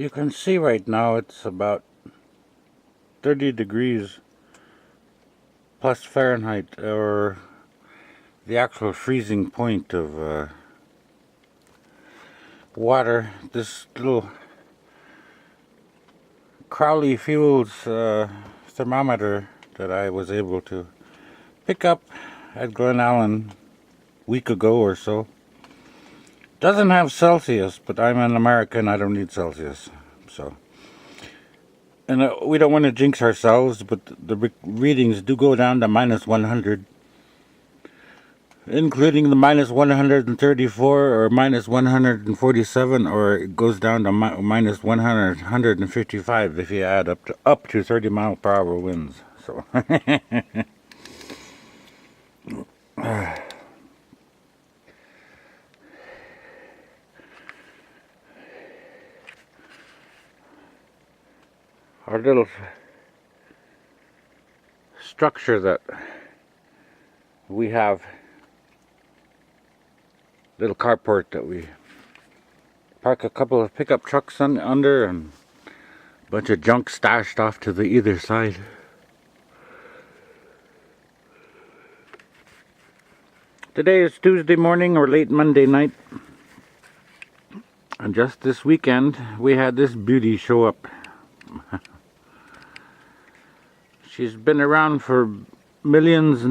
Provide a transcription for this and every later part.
You can see right now it's about 30 degrees plus Fahrenheit, or the actual freezing point of water. This little Crowley Fuels thermometer that I was able to pick up at Glen Allen a week ago or so doesn't have Celsius, but I'm an American, I don't need Celsius. So, and we don't want to jinx ourselves, but the readings do go down to minus 100, including the minus 134 or minus 147, or it goes down to minus 155 if you add up to 30 mile per hour winds. So our little structure that we have, little carport that we park a couple of pickup trucks under, and a bunch of junk stashed off to the either side. Today is Tuesday morning or late Monday night, and just this weekend we had this beauty show up. She's been around for millions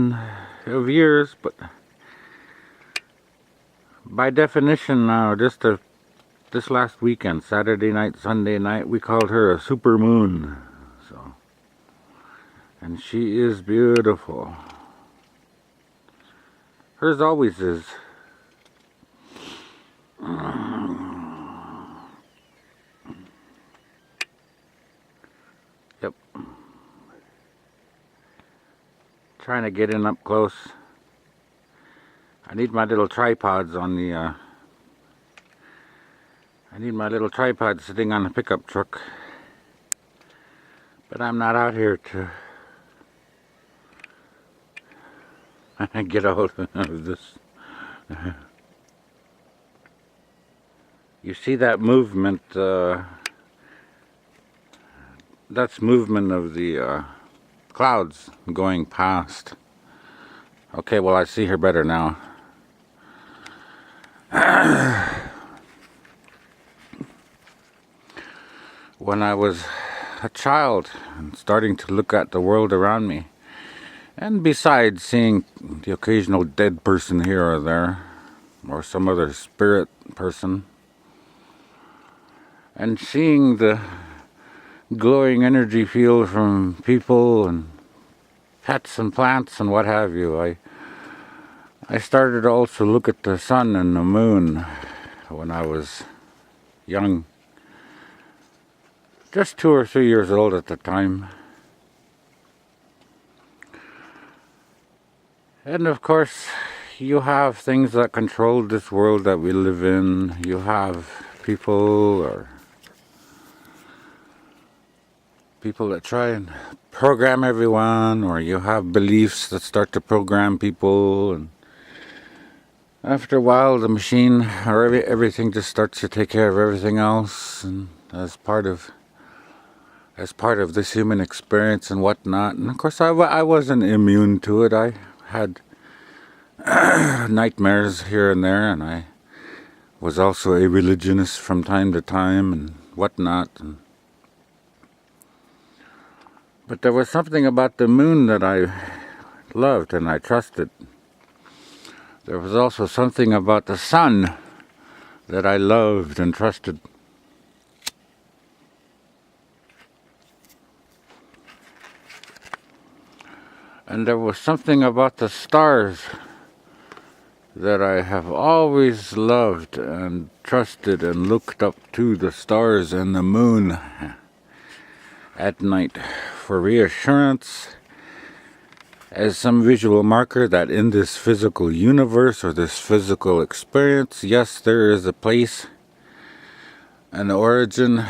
of years, but by definition now, just this last weekend, Saturday night, Sunday night, we called her a super moon. So, and she is beautiful. Hers always is. Yep. Trying to get in up close. I need my little tripods on the I need my little tripod sitting on the pickup truck, but I'm not out here to get a hold of this. You see that movement? That's movement of the clouds going past. Okay, well, I see her better now. When I was a child and starting to look at the world around me, and besides seeing the occasional dead person here or there, or some other spirit person, and seeing the glowing energy field from people and pets and plants and what have you, I started to also look at the sun and the moon when I was young, just 2 or 3 years old at the time. And of course, you have things that control this world that we live in. You have people that try and program everyone, or you have beliefs that start to program people, and after a while the machine or everything just starts to take care of everything else, and as part of this human experience and whatnot. And of course I wasn't immune to it. I had nightmares here and there, and I was also a religionist from time to time and whatnot. But there was something about the moon that I loved and I trusted. There was also something about the sun that I loved and trusted. And there was something about the stars that I have always loved and trusted, and looked up to the stars and the moon at night for reassurance, as some visual marker that in this physical universe or this physical experience, yes, there is a place, an origin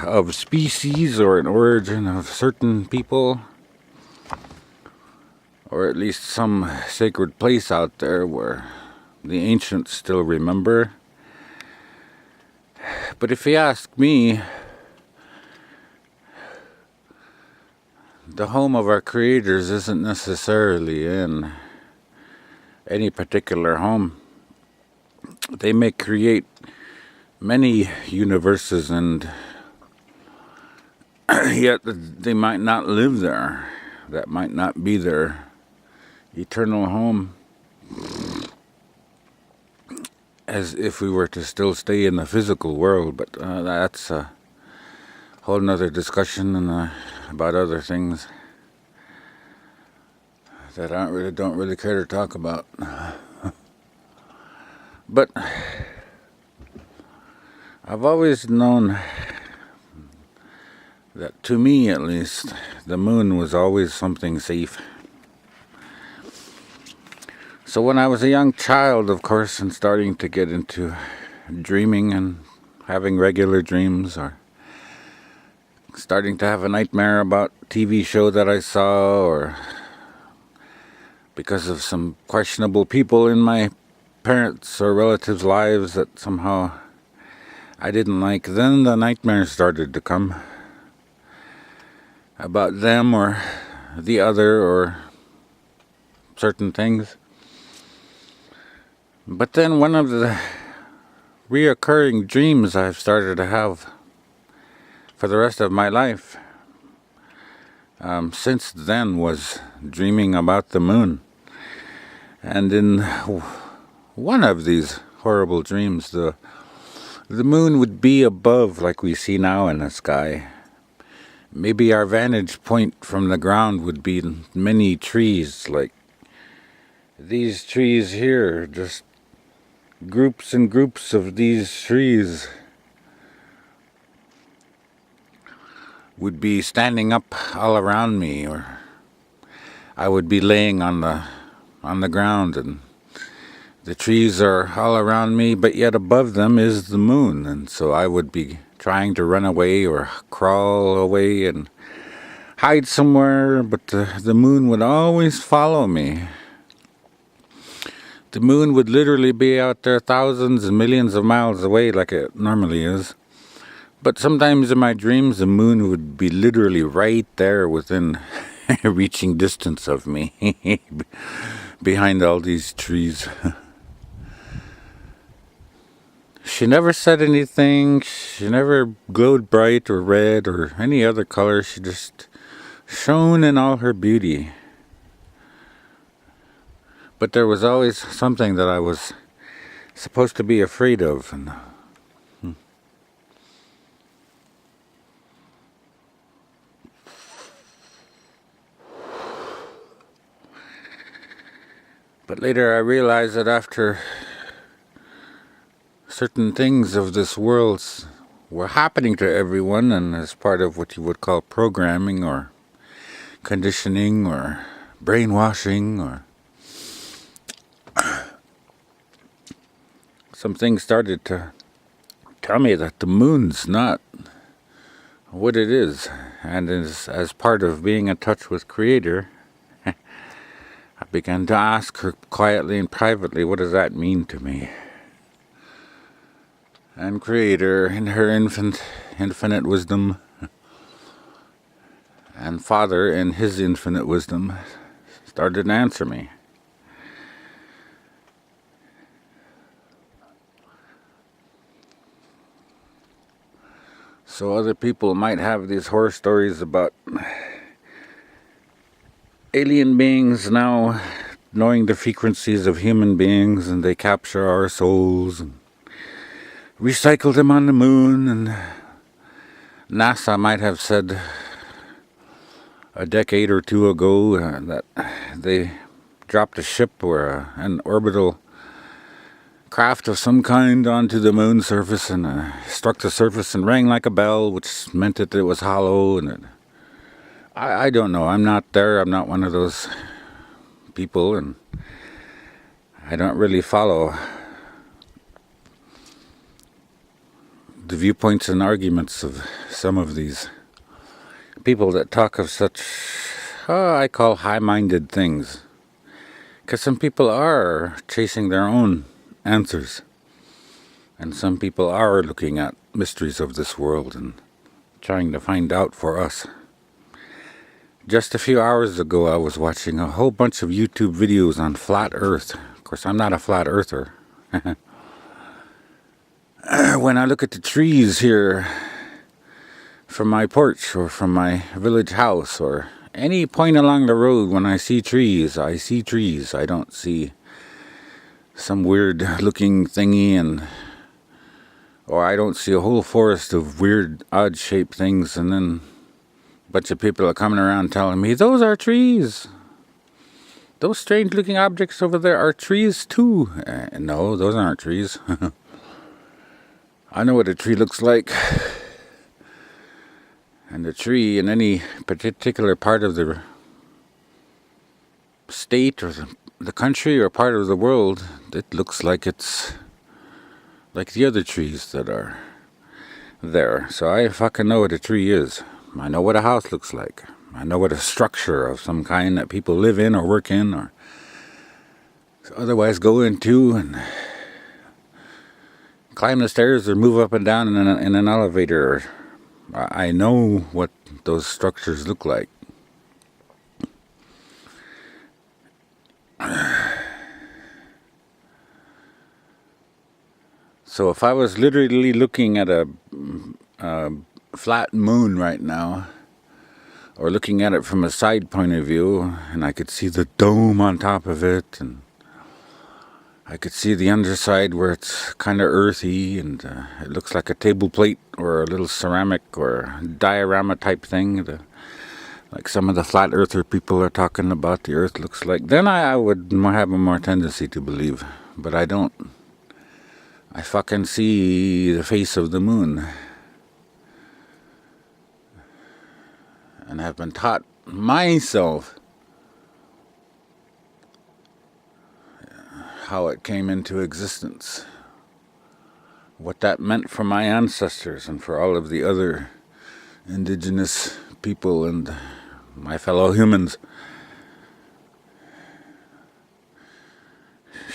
of species, or an origin of certain people, or at least some sacred place out there where the ancients still remember. But if you ask me, the home of our creators isn't necessarily in any particular home. They may create many universes, and yet they might not live there. That might not be their eternal home, as if we were to still stay in the physical world. But that's a whole nother discussion, and about other things that I don't really care to talk about. But I've always known that, to me at least, the moon was always something safe. So when I was a young child, of course, and starting to get into dreaming and having regular dreams, or starting to have a nightmare about a TV show that I saw, or because of some questionable people in my parents' or relatives' lives that somehow I didn't like, then the nightmares started to come about them or the other or certain things. But then one of the reoccurring dreams I've started to have for the rest of my life since then was dreaming about the moon. And in one of these horrible dreams, the moon would be above, like we see now in the sky. Maybe our vantage point from the ground would be many trees, like these trees here, just groups and groups of these trees would be standing up all around me, or I would be laying on the ground, and the trees are all around me, but yet above them is the moon, and so I would be trying to run away or crawl away and hide somewhere, but the moon would always follow me. The moon would literally be out there thousands and millions of miles away, like it normally is. But sometimes in my dreams, the moon would be literally right there within reaching distance of me, behind all these trees. She never said anything. She never glowed bright or red or any other color. She just shone in all her beauty. But there was always something that I was supposed to be afraid of. And but later I realized that after certain things of this world were happening to everyone, and as part of what you would call programming or conditioning or brainwashing, or some things started to tell me that the moon's not what it is. And as part of being in touch with Creator, I began to ask her quietly and privately, what does that mean to me? And Creator, in her infinite wisdom, and Father, in his infinite wisdom, started to answer me. So other people might have these horror stories about alien beings now knowing the frequencies of human beings, and they capture our souls and recycle them on the moon. And NASA might have said a decade or two ago that they dropped a ship or an orbital craft of some kind onto the moon surface, and struck the surface and rang like a bell, which meant that it was hollow. And I don't know. I'm not there. I'm not one of those people, and I don't really follow the viewpoints and arguments of some of these people that talk of such, I call high-minded things. Because some people are chasing their own answers. And some people are looking at mysteries of this world and trying to find out for us. Just a few hours ago, I was watching a whole bunch of YouTube videos on flat Earth. Of course, I'm not a flat earther. When I look at the trees here from my porch or from my village house or any point along the road, when I see trees, I see trees. I don't see some weird looking thingy, or I don't see a whole forest of weird odd shaped things, and then a bunch of people are coming around telling me, those are trees. Those strange looking objects over there are trees too. No, those aren't trees. I know what a tree looks like. And a tree in any particular part of the state or the country or part of the world, it looks like it's like the other trees that are there. So I fucking know what a tree is. I know what a house looks like. I know what a structure of some kind that people live in or work in or otherwise go into and climb the stairs or move up and down in an elevator. I know what those structures look like. So if I was literally looking at a flat moon right now, or looking at it from a side point of view, and I could see the dome on top of it, and I could see the underside where it's kind of earthy, and it looks like a table plate or a little ceramic or diorama type thing, like some of the flat earther people are talking about the earth looks like, then I would have a more tendency to believe. But I don't. I fucking see the face of the moon. And I've been taught myself how it came into existence, what that meant for my ancestors and for all of the other indigenous people and my fellow humans.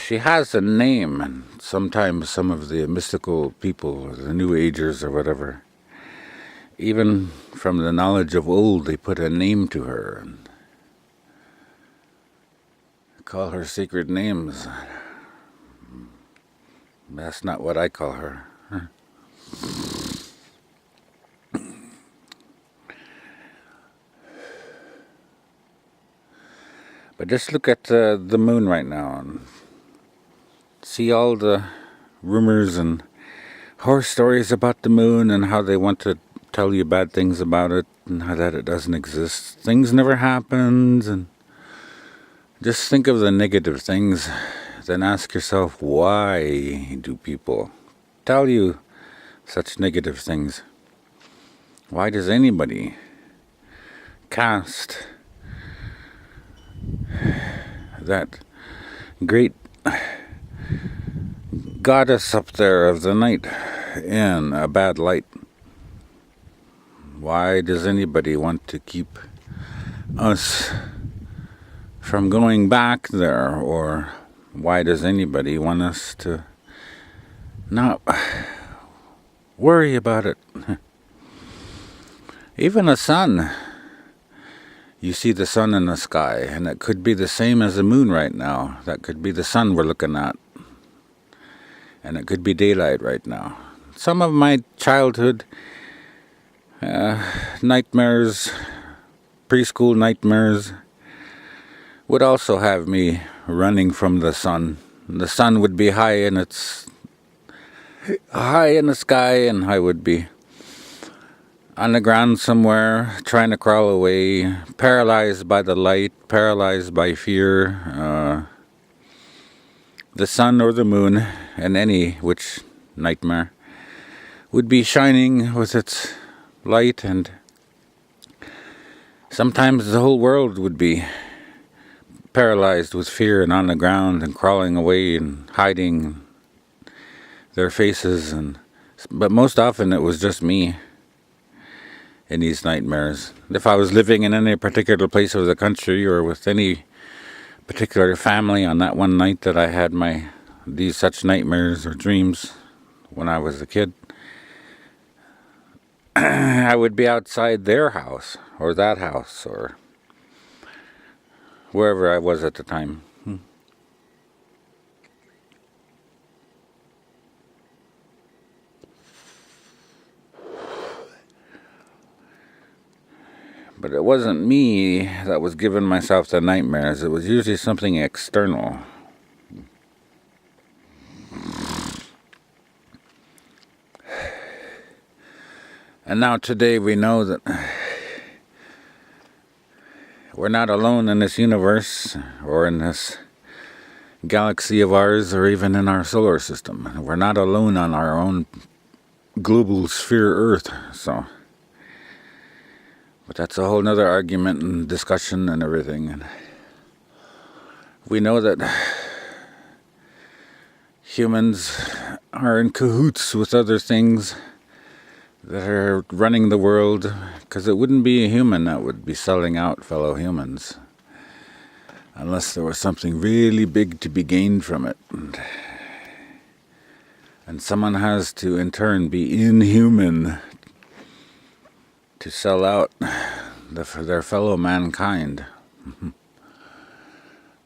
She has a name, and sometimes some of the mystical people or the New Agers or whatever, even from the knowledge of old, they put a name to her and call her secret names. That's not what I call her. But just look at the moon right now and see all the rumors and horror stories about the moon and how they want to tell you bad things about it and how that it doesn't exist. Things never happened, and just think of the negative things. Then ask yourself, why do people tell you such negative things? Why does anybody cast that great goddess up there of the night in a bad light? Why does anybody want to keep us from going back there? Or why does anybody want us to not worry about it? Even a sun. You see the sun in the sky, and it could be the same as the moon right now. That could be the sun we're looking at. And it could be daylight right now. Some of my childhood nightmares, preschool nightmares, would also have me running from the sun. The sun would be high in the sky, and I would be on the ground somewhere, trying to crawl away, paralyzed by the light, paralyzed by fear. The sun or the moon, and any which nightmare, would be shining with its light, and sometimes the whole world would be paralyzed with fear and on the ground and crawling away and hiding their faces. But most often it was just me in these nightmares. If I was living in any particular place of the country or with any particular family on that one night that I had these such nightmares or dreams when I was a kid, I would be outside their house or that house or wherever I was at the time. But it wasn't me that was giving myself the nightmares. It was usually something external. And now today we know that we're not alone in this universe or in this galaxy of ours or even in our solar system. We're not alone on our own global sphere Earth. But that's a whole nother argument and discussion and everything. And we know that humans are in cahoots with other things that are running the world, because it wouldn't be a human that would be selling out fellow humans unless there was something really big to be gained from it. And someone has to in turn be inhuman to sell out their fellow mankind.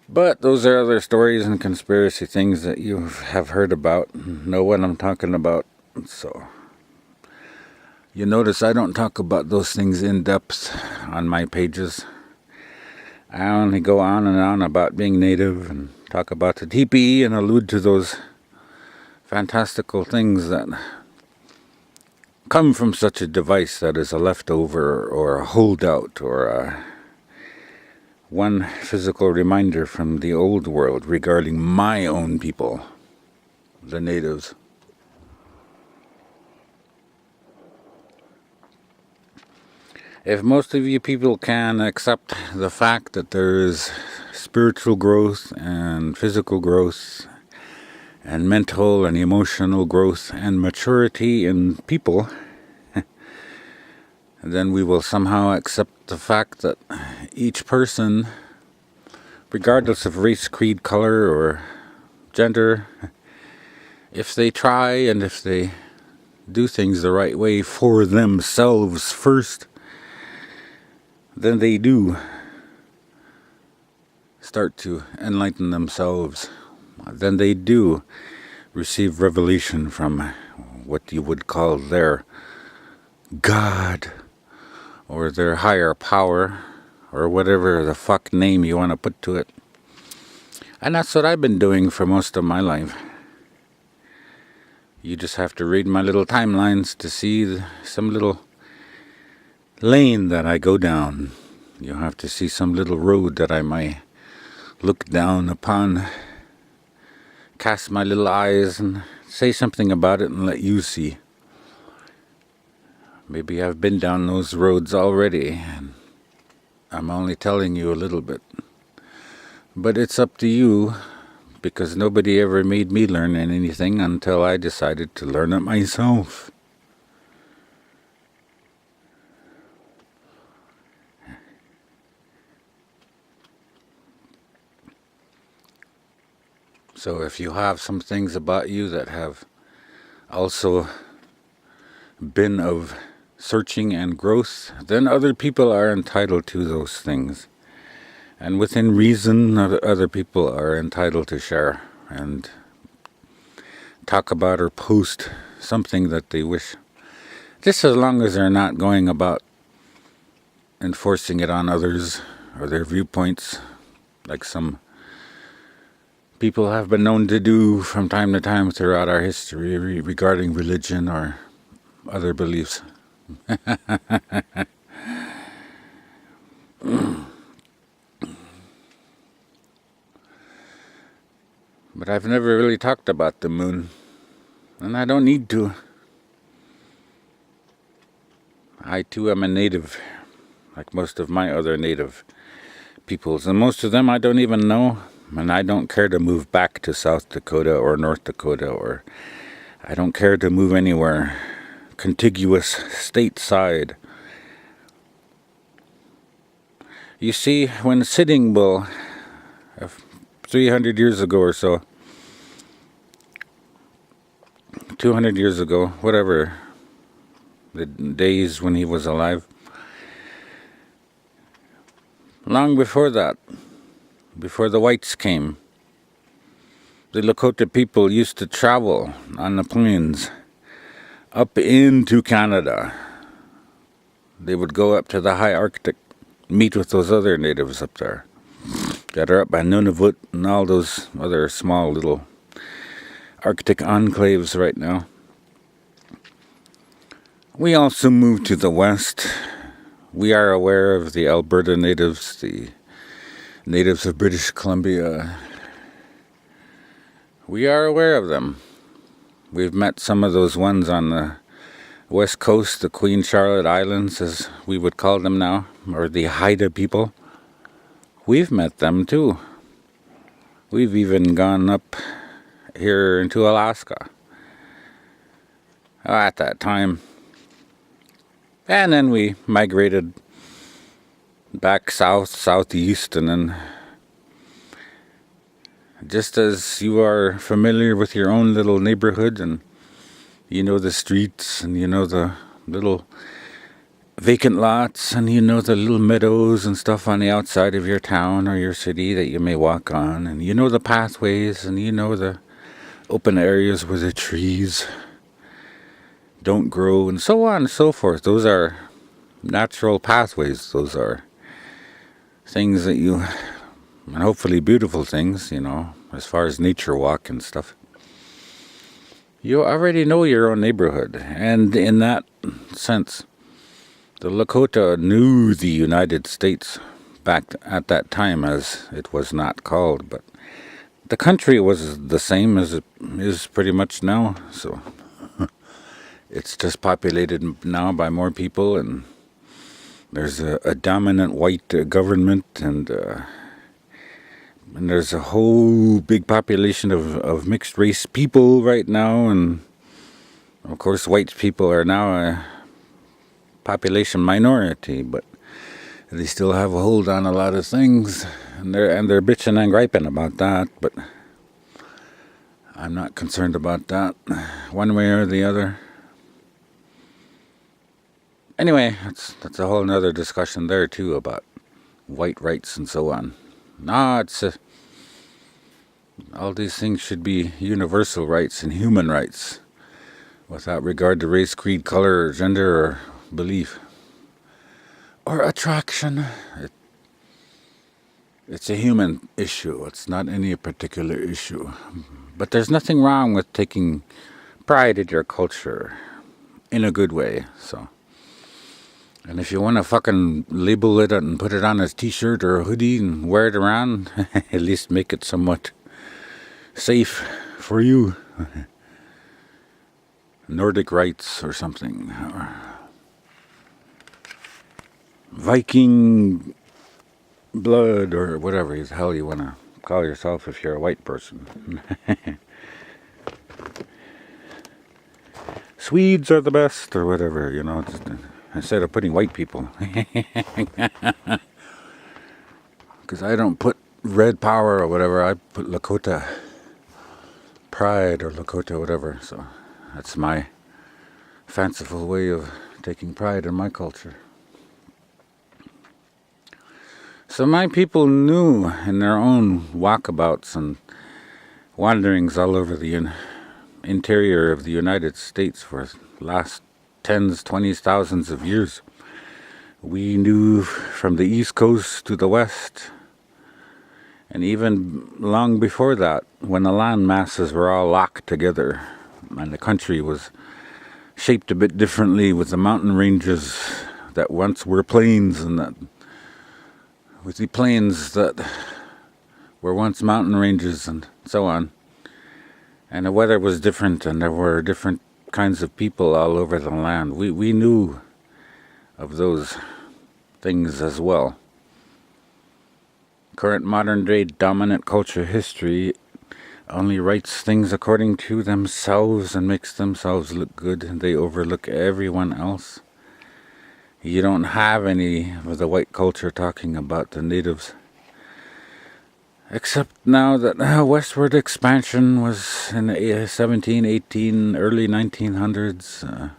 But those are other stories and conspiracy things that you have heard about and know what I'm talking about. So you notice I don't talk about those things in depth on my pages. I only go on and on about being native and talk about the teepee and allude to those fantastical things that come from such a device that is a leftover or a holdout or one physical reminder from the old world regarding my own people, the natives. If most of you people can accept the fact that there is spiritual growth and physical growth and mental and emotional growth and maturity in people, then we will somehow accept the fact that each person, regardless of race, creed, color, or gender, if they try and if they do things the right way for themselves first, then they do start to enlighten themselves. Then they do receive revelation from what you would call their God or their higher power or whatever the fuck name you want to put to it. And that's what I've been doing for most of my life. You just have to read my little timelines to see some little lane that I go down. You'll have to see some little road that I might look down upon, cast my little eyes and say something about it and let you see. Maybe I've been down those roads already and I'm only telling you a little bit. But it's up to you, because nobody ever made me learn anything until I decided to learn it myself. So if you have some things about you that have also been of searching and growth, then other people are entitled to those things. And within reason, other people are entitled to share and talk about or post something that they wish. Just as long as they're not going about enforcing it on others or their viewpoints, like some people have been known to do from time to time throughout our history regarding religion or other beliefs. But I've never really talked about the moon, and I don't need to. I too am a native, like most of my other native peoples, and most of them I don't even know, and I don't care to move back to South Dakota or North Dakota, or I don't care to move anywhere contiguous stateside. You see, when Sitting Bull, 300 years ago or so, 200 years ago, whatever, the days when he was alive, long before that, before the whites came. The Lakota people used to travel on the plains up into Canada. They would go up to the high Arctic, meet with those other natives up there that are up by Nunavut and all those other small little Arctic enclaves right now. We also moved to the west. We are aware of the Alberta natives, the natives of British Columbia. We are aware of them. We've met some of those ones on the west coast, the Queen Charlotte Islands, as we would call them now, or the Haida people. We've met them too. We've even gone up here into Alaska at that time. And then we migrated back south, southeast, and then just as you are familiar with your own little neighborhood and you know the streets and you know the little vacant lots and you know the little meadows and stuff on the outside of your town or your city that you may walk on, and you know the pathways and you know the open areas where the trees don't grow and so on and so forth. Those are natural pathways. Those are things that you, and hopefully beautiful things, you know, as far as nature walk and stuff. You already know your own neighborhood, and in that sense, the Lakota knew the United States back at that time, as it was not called, but the country was the same as it is pretty much now, so it's just populated now by more people, and there's a dominant white government, and there's a whole big population of mixed race people right now, and of course white people are now a population minority, but they still have a hold on a lot of things, and they're bitching and griping about that, but I'm not concerned about that one way or the other. Anyway, that's a whole nother discussion there too about white rights and so on. No, it's all these things should be universal rights and human rights without regard to race, creed, color, or gender, or belief, or attraction. It's a human issue. It's not any particular issue. But there's nothing wrong with taking pride in your culture in a good way, so. And if you want to fucking label it and put it on a t-shirt or a hoodie and wear it around, at least make it somewhat safe for you. Nordic rights or something. Or Viking blood or whatever the hell you want to call yourself if you're a white person. Swedes are the best or whatever, you know. Instead of putting white people. Because I don't put red power or whatever, I put Lakota pride or Lakota whatever. So that's my fanciful way of taking pride in my culture. So my people knew in their own walkabouts and wanderings all over the interior of the United States for the last tens, 20s, thousands of years. We knew from the East Coast to the West, and even long before that, when the land masses were all locked together and the country was shaped a bit differently with the mountain ranges that once were plains, and that with the plains that were once mountain ranges and so on, and the weather was different and there were different kinds of people all over the land. We knew of those things as well. Current modern day dominant culture history only writes things according to themselves and makes themselves look good. They overlook everyone else. You don't have any of the white culture talking about the natives. Except now that westward expansion was in the 17, 18, early 1900s.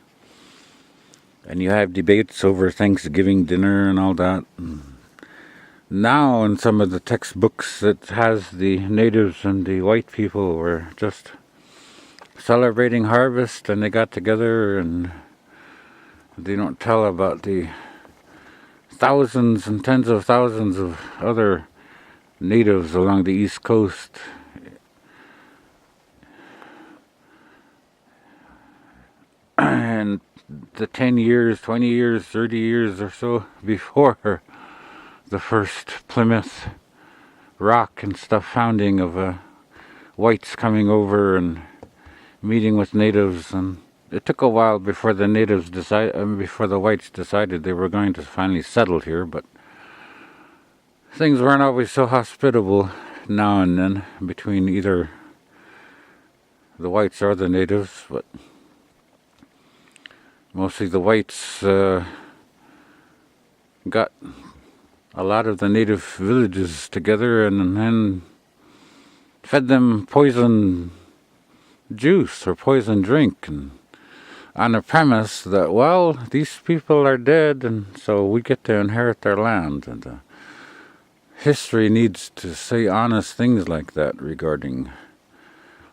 And you have debates over Thanksgiving dinner and all that. Now in some of the textbooks it has the natives and the white people were just celebrating harvest and they got together, and they don't tell about the thousands and tens of thousands of other natives along the East Coast. And the 10 years, 20 years, 30 years or so before the first Plymouth Rock and stuff founding of whites coming over and meeting with natives, and it took a while before the before the whites decided they were going to finally settle here, but things weren't always so hospitable now and then between either the whites or the natives, but mostly the whites got a lot of the native villages together and then fed them poison juice or poison drink, and on the premise that, well, these people are dead and so we get to inherit their land. And history needs to say honest things like that regarding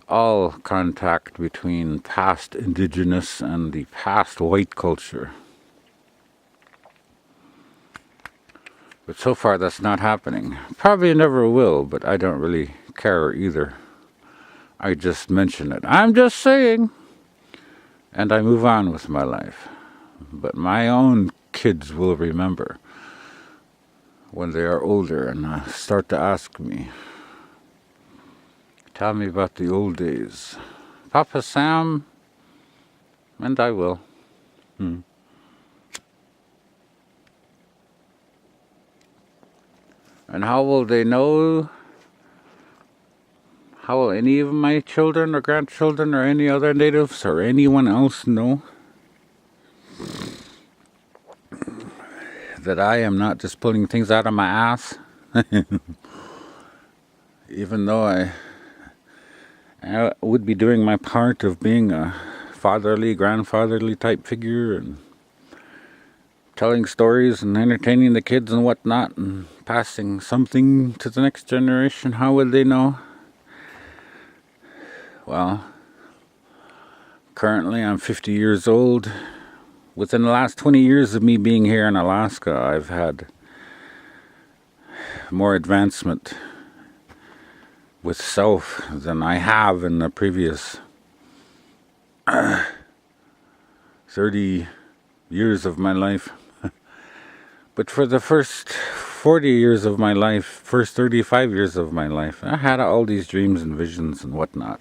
all contact between past indigenous and the past white culture. But so far that's not happening. Probably never will, but I don't really care either. I just mention it. I'm just saying. And I move on with my life. But my own kids will remember when they are older and start to ask me, tell me about the old days. Papa Sam, and I will. And how will they know? How will any of my children or grandchildren or any other natives or anyone else know that I am not just pulling things out of my ass? Even though I would be doing my part of being a fatherly, grandfatherly type figure and telling stories and entertaining the kids and whatnot and passing something to the next generation. How would they know? Well, currently I'm 50 years old. Within the last 20 years of me being here in Alaska, I've had more advancement with self than I have in the previous 30 years of my life. But for the first 40 years of my life, first 35 years of my life, I had all these dreams and visions and whatnot.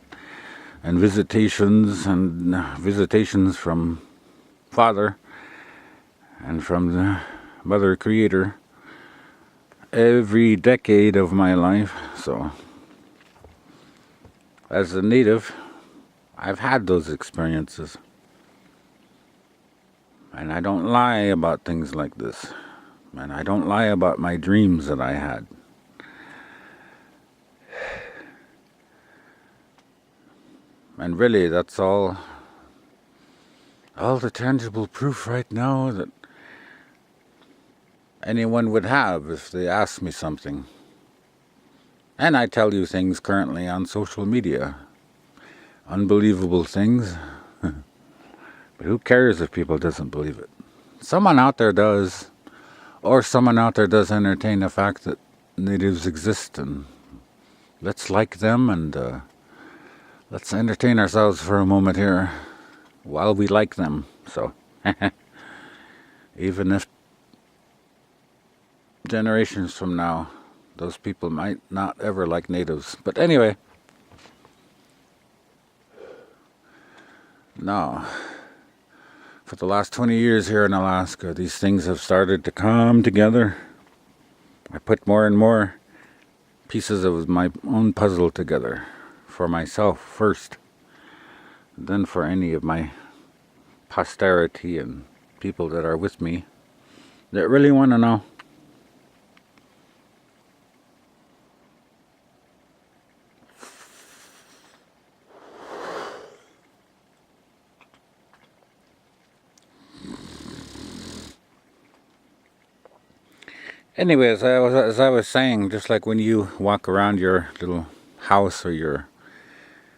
And visitations from Father and from the Mother Creator every decade of my life. So as a native, I've had those experiences. And I don't lie about things like this. And I don't lie about my dreams that I had. And really, that's all the tangible proof right now that anyone would have if they asked me something. And I tell you things currently on social media. Unbelievable things. But who cares if people doesn't believe it? Someone out there does. Or someone out there does entertain the fact that natives exist, and let's like them and let's entertain ourselves for a moment here while we like them. So, even if generations from now, those people might not ever like natives. But anyway, no. For the last 20 years here in Alaska, these things have started to come together. I put more and more pieces of my own puzzle together for myself first, then for any of my posterity and people that are with me that really want to know. Anyway, as I was saying, just like when you walk around your little house or your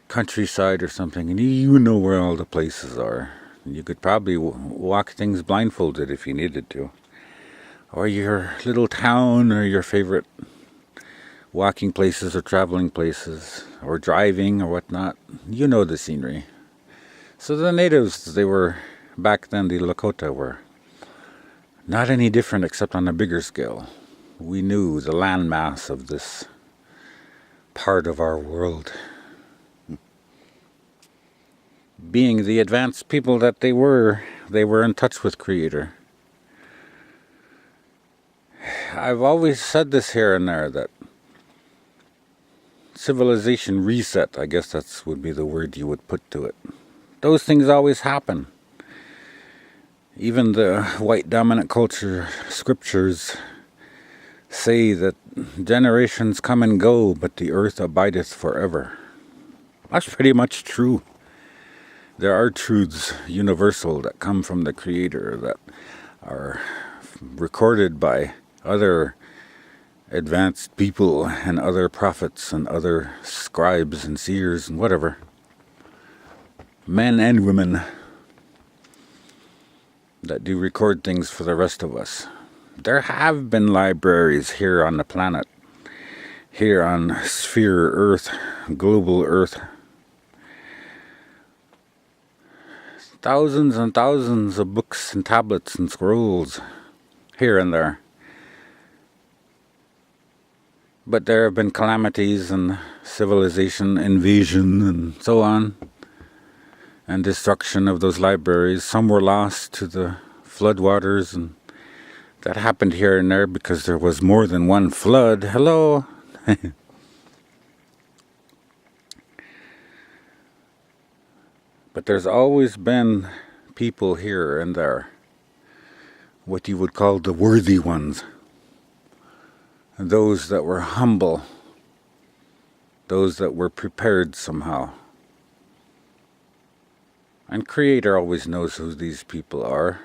countryside or something, and you know where all the places are, you could probably walk things blindfolded if you needed to. Or your little town or your favorite walking places or traveling places or driving or whatnot, you know the scenery. So the natives, they were, back then the Lakota were not any different except on a bigger scale. We knew the landmass of this part of our world. Being the advanced people that they were in touch with Creator. I've always said this here and there, that civilization reset, I guess that would be the word you would put to it. Those things always happen. Even the white dominant culture scriptures say that generations come and go, but the earth abideth forever. That's pretty much true. There are truths universal that come from the Creator that are recorded by other advanced people and other prophets and other scribes and seers and whatever. Men and women that do record things for the rest of us. There have been libraries here on the planet, here on sphere Earth, global Earth. Thousands and thousands of books and tablets and scrolls here and there. But there have been calamities and civilization invasion and so on, and destruction of those libraries. Some were lost to the floodwaters, and that happened here and there because there was more than one flood. Hello! But there's always been people here and there, what you would call the worthy ones. Those that were humble, those that were prepared somehow. And Creator always knows who these people are,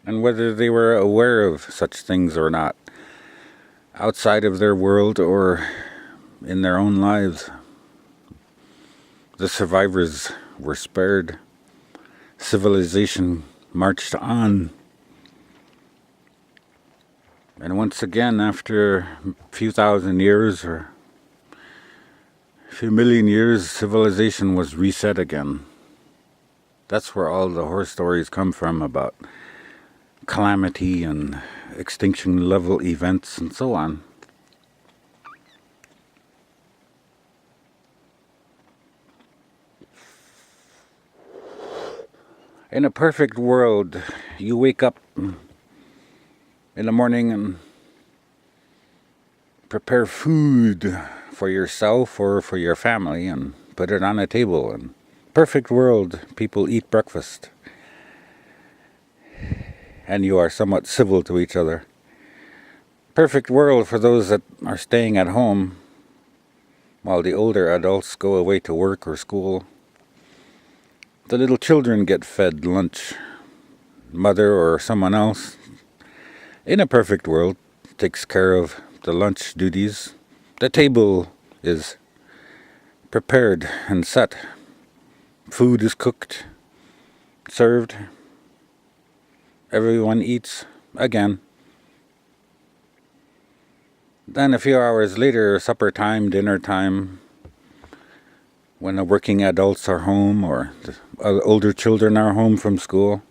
and whether they were aware of such things or not, outside of their world or in their own lives. The survivors were spared. Civilization marched on. And once again, after a few thousand years or a few million years, civilization was reset again. That's where all the horror stories come from about calamity and extinction level events and so on. In a perfect world, you wake up in the morning and prepare food for yourself or for your family and put it on a table. And perfect world, people eat breakfast. And you are somewhat civil to each other. Perfect world for those that are staying at home while the older adults go away to work or school. The little children get fed lunch. Mother or someone else, in a perfect world, takes care of the lunch duties. The table is prepared and set. Food is cooked, served. Everyone eats again. Then a few hours later, supper time, dinner time, when the working adults are home or the older children are home from school.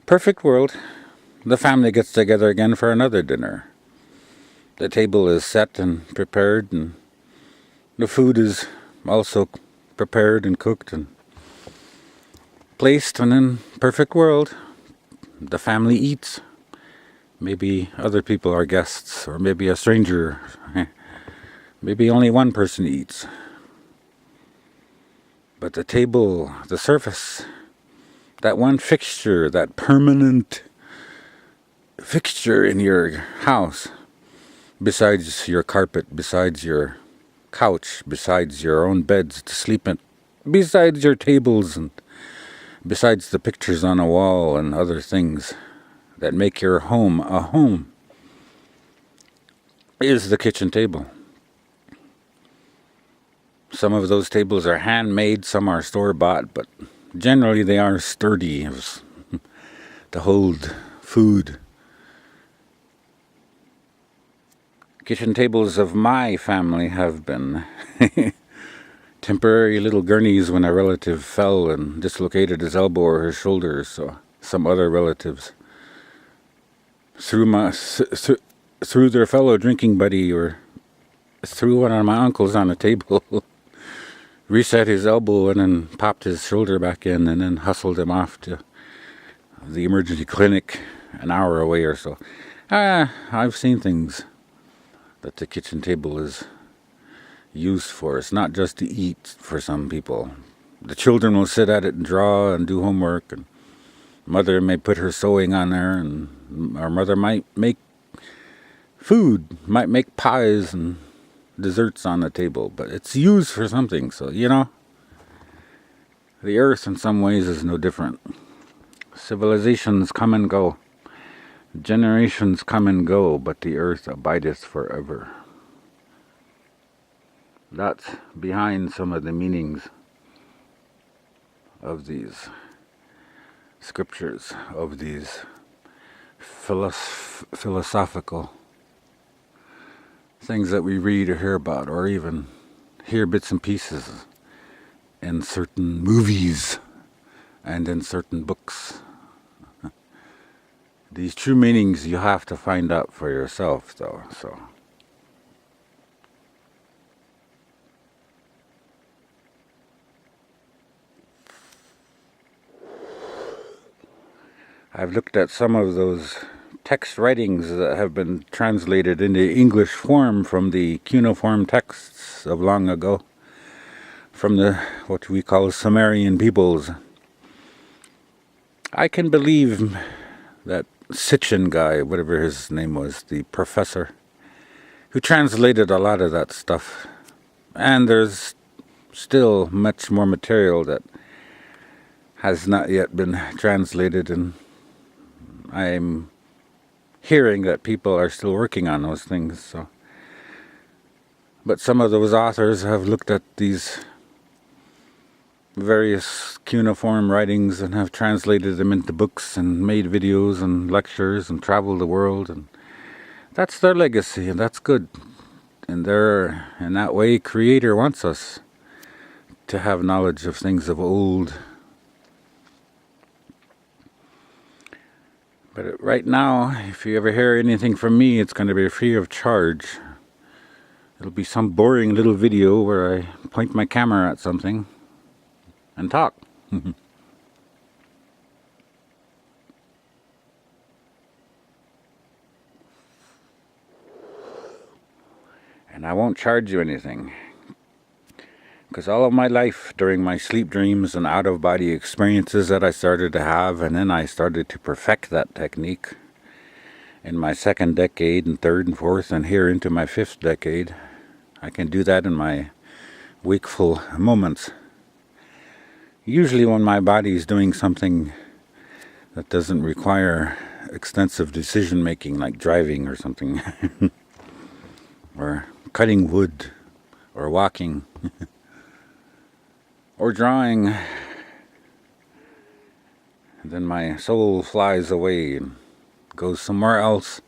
Perfect world. The family gets together again for another dinner. The table is set and prepared, and the food is also prepared and cooked and placed, and in perfect world, the family eats. Maybe other people are guests, or maybe a stranger. Maybe only one person eats. But the table, the surface, that one fixture, that permanent fixture in your house, besides your carpet, besides your couch, besides your own beds to sleep in, besides your tables, and besides the pictures on a wall and other things that make your home a home. is the kitchen table. Some of those tables are handmade, some are store-bought, but generally they are sturdy to hold food. Kitchen tables of my family have been temporary little gurneys when a relative fell and dislocated his elbow or his shoulder, so some other relatives threw their fellow drinking buddy or threw one of my uncles on a table, reset his elbow and then popped his shoulder back in and then hustled him off to the emergency clinic an hour away or so. I've seen things that the kitchen table is used for. It's not just to eat for some people. The children will sit at it and draw and do homework, and mother may put her sewing on there, and our mother might make food, might make pies and desserts on the table, but it's used for something. So, you know, the earth in some ways is no different. Civilizations come and go. Generations come and go, but the earth abideth forever. That's behind some of the meanings of these scriptures, of these philosophical things that we read or hear about, or even hear bits and pieces in certain movies and in certain books. These true meanings you have to find out for yourself, though. So I've looked at some of those text writings that have been translated into English form from the cuneiform texts of long ago, from the what we call Sumerian peoples. I can believe that Sitchin guy, whatever his name was, the professor, who translated a lot of that stuff. And there's still much more material that has not yet been translated, and I'm hearing that people are still working on those things. So, but some of those authors have looked at these various cuneiform writings and have translated them into books and made videos and lectures and traveled the world, and that's their legacy, and that's good. And in that way, Creator wants us to have knowledge of things of old. But right now, if you ever hear anything from me, it's going to be free of charge. It'll be some boring little video where I point my camera at something and talk. And I won't charge you anything, because all of my life, during my sleep dreams and out-of-body experiences that I started to have, and then I started to perfect that technique in my second decade and third and fourth and here into my fifth decade. I can do that in my wakeful moments. Usually when my body is doing something that doesn't require extensive decision making, like driving or something, or cutting wood, or walking, or drawing, then my soul flies away and goes somewhere else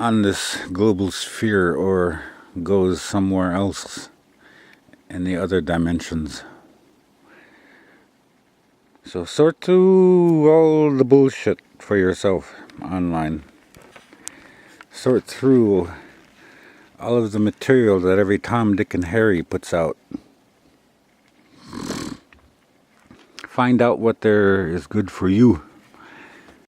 on this global sphere, or goes somewhere else in the other dimensions. So sort through all the bullshit for yourself online. Sort through all of the material that every Tom, Dick, and Harry puts out. Find out what there is good for you.